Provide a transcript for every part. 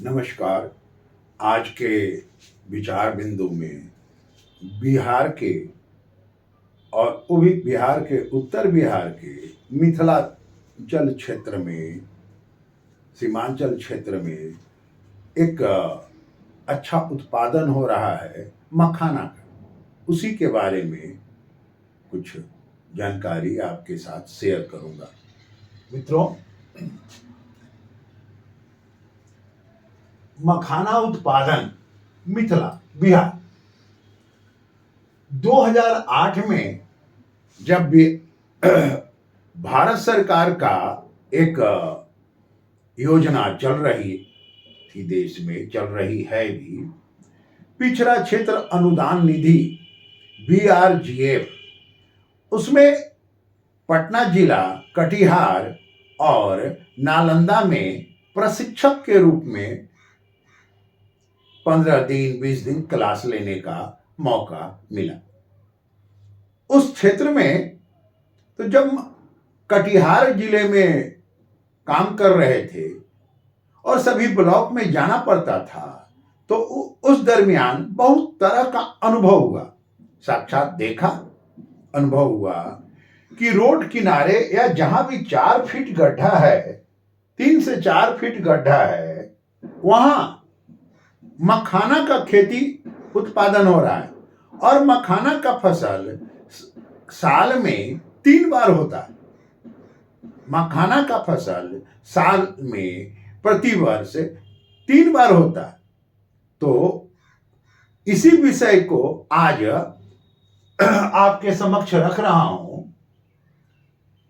नमस्कार। आज के विचार बिंदु में बिहार के और वो भी बिहार के उत्तर बिहार के मिथिलांचल क्षेत्र में, सीमांचल क्षेत्र में एक अच्छा उत्पादन हो रहा है मखाना का। उसी के बारे में कुछ जानकारी आपके साथ शेयर करूंगा। मित्रों, मखाना उत्पादन मिथिला बिहार 2008 में जब भी भारत सरकार का एक योजना चल रही थी, देश में चल रही है भी, पिछड़ा क्षेत्र अनुदान निधि BRGF, उसमें पटना जिला, कटिहार और नालंदा में प्रशिक्षक के रूप में 15 दिन 20 दिन क्लास लेने का मौका मिला। उस क्षेत्र में तो जब कटिहार जिले में काम कर रहे थे और सभी ब्लॉक में जाना पड़ता था, तो उस दरमियान बहुत तरह का अनुभव हुआ, साक्षात देखा, अनुभव हुआ कि रोड किनारे या जहां भी 4 फीट गड्ढा है, 3 से 4 फीट गड्ढा है, वहां मखाना का खेती उत्पादन हो रहा है। और मखाना का फसल साल में 3 बार होता है। मखाना का फसल साल में प्रतिवर्ष 3 बार होता है। तो इसी विषय को आज आपके समक्ष रख रहा हूं।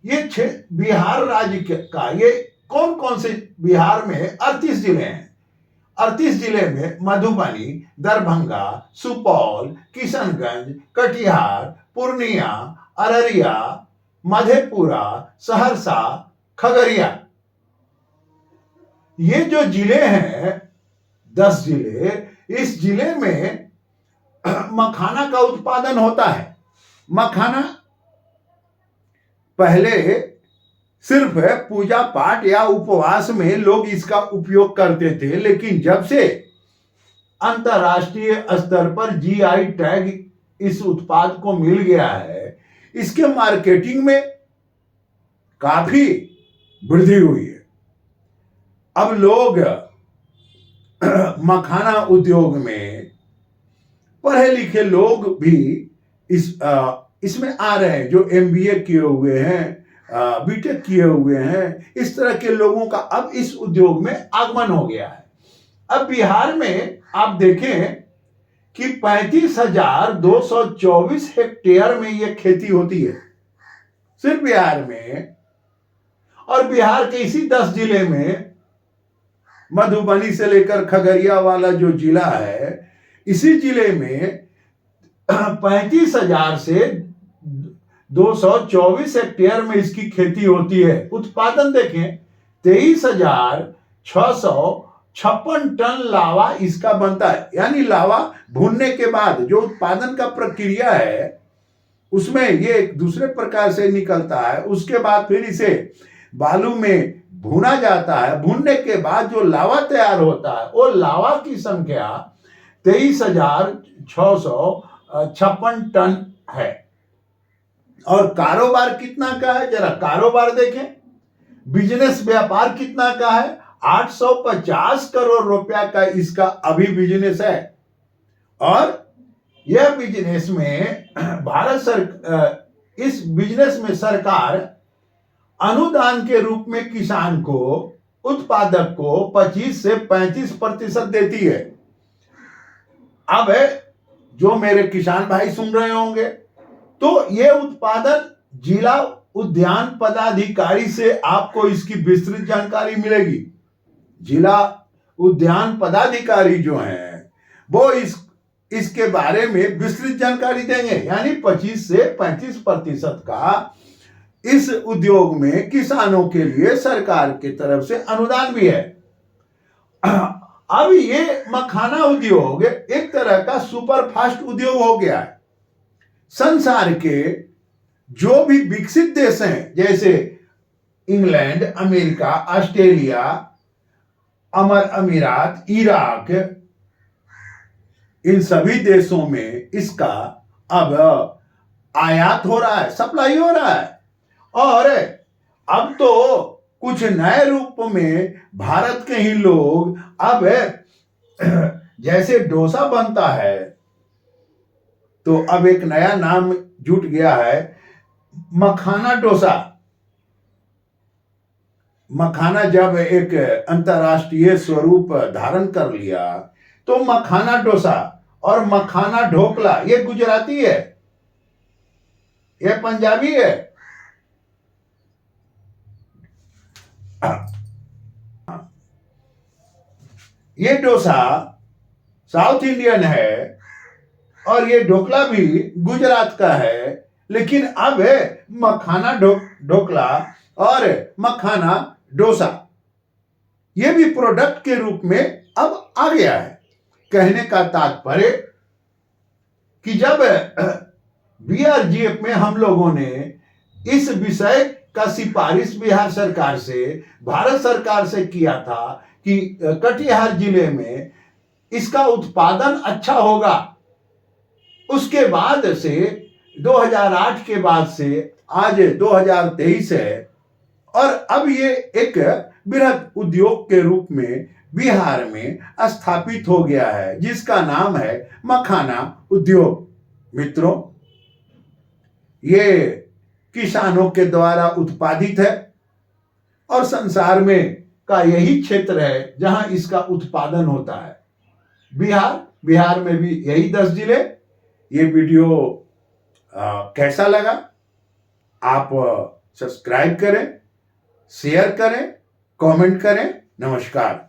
ये बिहार राज्य का ये कौन कौन से बिहार में 38 जिले हैं। 38 जिले में मधुबनी, दरभंगा, सुपौल, किशनगंज, कटिहार, पूर्णिया, अररिया, मधेपुरा, सहरसा, खगड़िया, ये जो जिले हैं 10 जिले, इस जिले में मखाना का उत्पादन होता है। मखाना पहले सिर्फ पूजा पाठ या उपवास में लोग इसका उपयोग करते थे, लेकिन जब से अंतर्राष्ट्रीय स्तर पर GI टैग इस उत्पाद को मिल गया है, इसके मार्केटिंग में काफी वृद्धि हुई है। अब लोग मखाना उद्योग में पढ़े लिखे लोग भी इसमें आ रहे हैं, जो MBA किए हुए हैं, BTech किए हुए हैं। इस तरह के लोगों का अब इस उद्योग में आगमन हो गया है। अब बिहार में आप देखें कि 35,224 हेक्टेयर में यह खेती होती है, सिर्फ बिहार में। और बिहार के इसी 10 जिले में, मधुबनी से लेकर खगड़िया वाला जो जिला है, इसी जिले में 35,000 से 224 हेक्टेयर में इसकी खेती होती है। उत्पादन देखें, 23,656 टन लावा इसका बनता है। यानी लावा भूनने के बाद जो उत्पादन का प्रक्रिया है, उसमें ये एक दूसरे प्रकार से निकलता है। उसके बाद फिर इसे बालू में भुना जाता है। भूनने के बाद जो लावा तैयार होता है, वो लावा की संख्या 23,656 टन है। और कारोबार कितना का है, जरा कारोबार देखें। बिजनेस व्यापार कितना का है, 850 करोड़ रुपया का इसका अभी बिजनेस है। और यह बिजनेस में इस बिजनेस में सरकार अनुदान के रूप में किसान को, उत्पादक को 25 से 35% देती है। अब जो मेरे किसान भाई सुन रहे होंगे, तो यह उत्पादन जिला उद्यान पदाधिकारी से आपको इसकी विस्तृत जानकारी मिलेगी। जिला उद्यान पदाधिकारी जो हैं, वो इसके बारे में विस्तृत जानकारी देंगे। यानी 25 से 35% का इस उद्योग में किसानों के लिए सरकार की तरफ से अनुदान भी है। अब ये मखाना उद्योग एक तरह का सुपरफास्ट उद्योग हो गया है। संसार के जो भी विकसित देश हैं, जैसे इंग्लैंड, अमेरिका, ऑस्ट्रेलिया, अमीरात, इराक, इन सभी देशों में इसका अब आयात हो रहा है, सप्लाई हो रहा है। और अब तो कुछ नए रूप में भारत के ही लोग अब जैसे डोसा बनता है तो अब एक नया नाम जुट गया है, मखाना डोसा। मखाना जब एक अंतर्राष्ट्रीय स्वरूप धारण कर लिया तो मखाना डोसा और मखाना ढोकला, ये गुजराती है, ये पंजाबी है। ये डोसा साउथ इंडियन है और ये ढोकला भी गुजरात का है। लेकिन अब मखाना ढोकला और मखाना डोसा ये भी प्रोडक्ट के रूप में अब आ गया है। कहने का तात्पर्य कि जब बीआरजीएफ में हम लोगों ने इस विषय का सिफारिश बिहार सरकार से, भारत सरकार से किया था कि कटिहार जिले में इसका उत्पादन अच्छा होगा, उसके बाद से 2008 के बाद से आज 2023 है और अब ये एक बृहद उद्योग के रूप में बिहार में स्थापित हो गया है, जिसका नाम है मखाना उद्योग। मित्रों, ये किसानों के द्वारा उत्पादित है और संसार में का यही क्षेत्र है जहां इसका उत्पादन होता है। बिहार में भी यही 10 जिले। ये वीडियो कैसा लगा? आप सब्सक्राइब करें, शेयर करें, कमेंट करें। नमस्कार।